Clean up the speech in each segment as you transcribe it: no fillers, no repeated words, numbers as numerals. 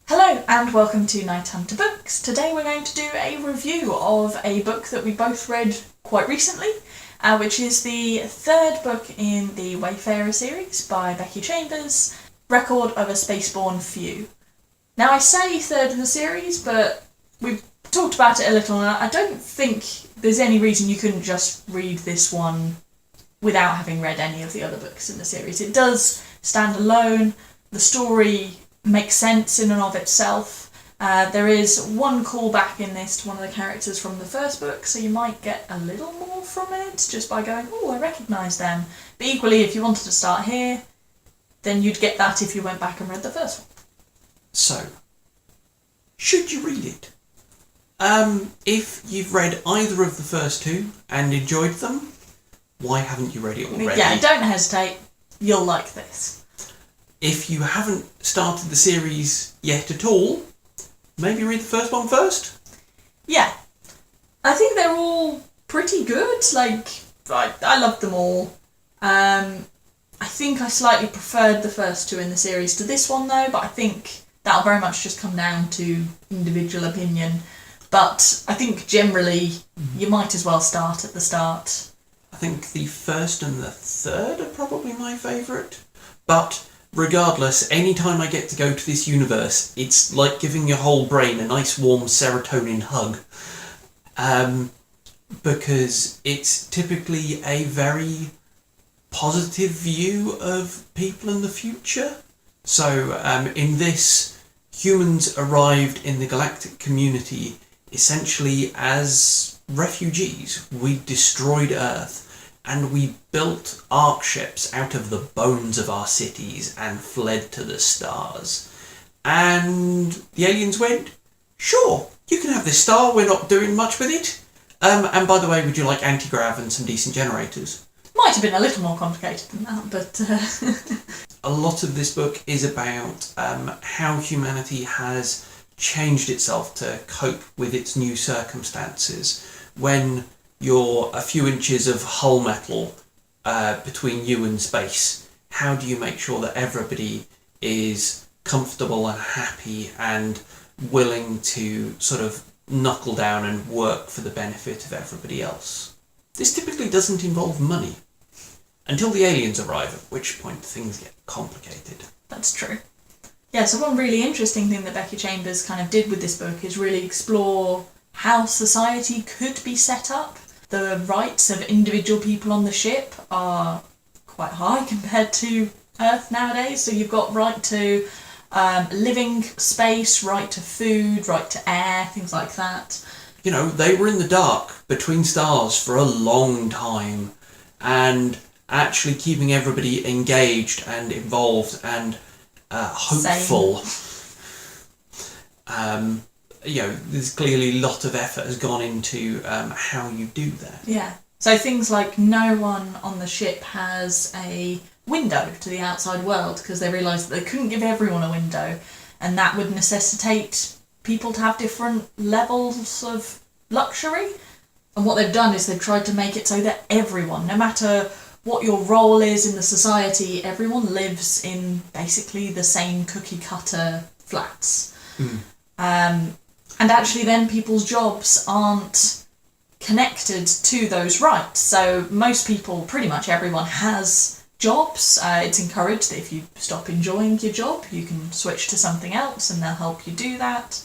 Hello and welcome to KnightHunter Books. Today we're going to do a review of a book that we both read quite recently, which is the third book in the Wayfarer series by Becky Chambers, Record of a Spaceborn Few. Now I say third in the series, but we've talked about it a little and I don't think there's any reason you couldn't just read this one without having read any of the other books in the series. It does stand alone, the story makes sense in and of itself. There is one callback in this to one of the characters from the first book, so you might get a little more from it just by going, oh, I recognise them. But equally, if you wanted to start here, then you'd get that if you went back and read the first one. So, should you read it? If you've read either of the first two and enjoyed them, why haven't you read it already? Yeah, don't hesitate. You'll like this. If you haven't started the series yet at all, maybe read the first one first? Yeah. I think they're all pretty good. I loved them all. I think I slightly preferred the first two in the series to this one though, but I think that'll very much just come down to individual opinion. But I think generally you might as well start at the start. I think the first and the third are probably my favourite, but regardless, any time I get to go to this universe, it's like giving your whole brain a nice warm serotonin hug. Because it's typically a very positive view of people in the future. So in this, humans arrived in the galactic community essentially as refugees. We destroyed Earth. And we built ark ships out of the bones of our cities and fled to the stars. And the aliens went, sure, you can have this star, we're not doing much with it. And by the way, would you like anti-grav and some decent generators? Might have been a little more complicated than that, but... A lot of this book is about how humanity has changed itself to cope with its new circumstances. When you're a few inches of hull metal between you and space, how do you make sure that everybody is comfortable and happy and willing to sort of knuckle down and work for the benefit of everybody else? This typically doesn't involve money, until the aliens arrive, at which point things get complicated. That's true. Yeah, so one really interesting thing that Becky Chambers kind of did with this book is really explore how society could be set up. The rights of individual people on the ship are quite high compared to Earth nowadays. So you've got right to living space, right to food, right to air, things like that. You know, they were in the dark between stars for a long time, and actually keeping everybody engaged and involved and hopeful. There's clearly a lot of effort has gone into how you do that. Yeah. So things like no one on the ship has a window to the outside world because they realised that they couldn't give everyone a window, and that would necessitate people to have different levels of luxury. And what they've done is they've tried to make it so that everyone, no matter what your role is in the society, everyone lives in basically the same cookie cutter flats. And actually then people's jobs aren't connected to those rights. So most people, pretty much everyone, has jobs. It's encouraged that if you stop enjoying your job, you can switch to something else and they'll help you do that.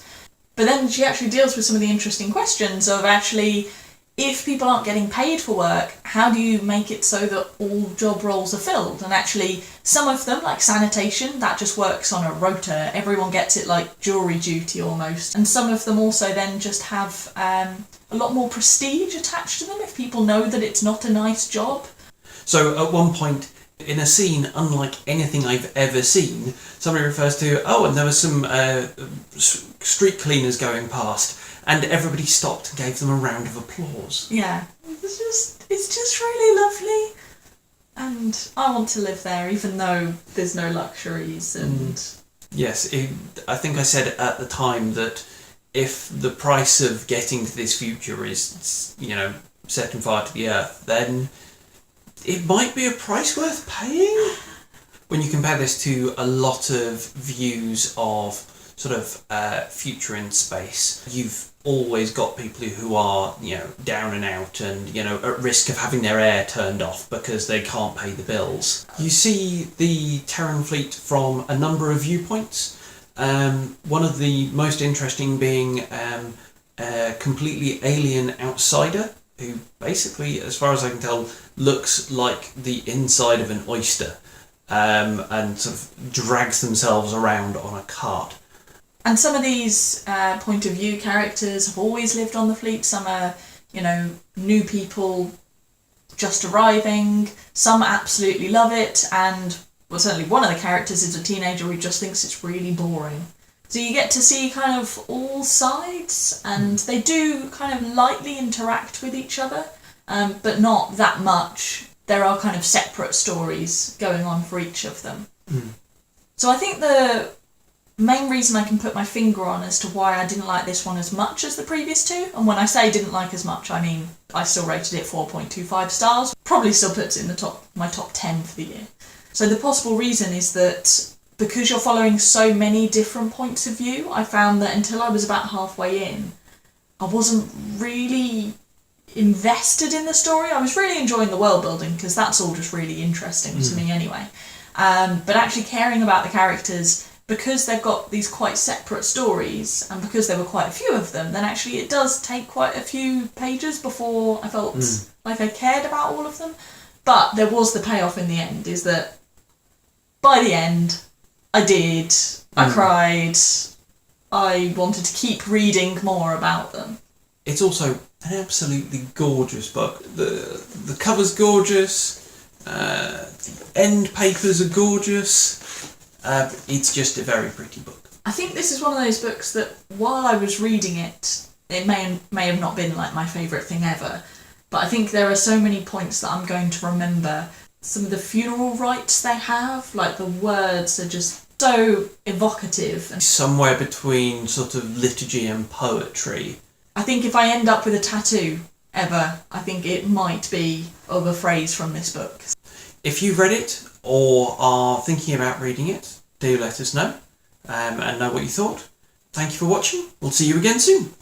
But then she actually deals with some of the interesting questions of actually, if people aren't getting paid for work, how do you make it so that all job roles are filled? And actually, some of them, like sanitation, that just works on a rota. Everyone gets it like jury duty almost. And some of them also then just have a lot more prestige attached to them if people know that it's not a nice job. So at one point, in a scene unlike anything I've ever seen, somebody refers to, and there was some street cleaners going past. And everybody stopped and gave them a round of applause. Yeah, it's just really lovely. And I want to live there, even though there's no luxuries and... Yes, I think I said at the time that if the price of getting to this future is, setting fire to the Earth, then it might be a price worth paying. When you compare this to a lot of views of sort of future in space, you've always got people who are, down and out and, at risk of having their air turned off because they can't pay the bills. You see the Terran fleet from a number of viewpoints. One of the most interesting being a completely alien outsider who basically, as far as I can tell, looks like the inside of an oyster, and sort of drags themselves around on a cart. And some of these point of view characters have always lived on the fleet. Some are, new people just arriving. Some absolutely love it, and certainly one of the characters is a teenager who just thinks it's really boring. So you get to see kind of all sides, and they do kind of lightly interact with each other, but not that much. There are kind of separate stories going on for each of them. So I think the main reason I can put my finger on as to why I didn't like this one as much as the previous two, and when I say didn't like as much, I mean I still rated it 4.25 stars, probably still puts it in my top 10 for the year. So the possible reason is that because you're following so many different points of view, I found that until I was about halfway in, I wasn't really invested in the story. I was really enjoying the world building because that's all just really interesting to me anyway. But actually caring about the characters, because they've got these quite separate stories, and because there were quite a few of them, then actually it does take quite a few pages before I felt like I cared about all of them. But there was the payoff in the end, is that by the end, I did. I cried. I wanted to keep reading more about them. It's also an absolutely gorgeous book. The cover's gorgeous. The end papers are gorgeous. It's just a very pretty book. I think this is one of those books that while I was reading it, it may have not been like my favourite thing ever, but I think there are so many points that I'm going to remember. Some of the funeral rites they have, like the words are just so evocative. And somewhere between sort of liturgy and poetry. I think if I end up with a tattoo ever, I think it might be of a phrase from this book. If you've read it or are thinking about reading it, do let us know and know what you thought. Thank you for watching. We'll see you again soon.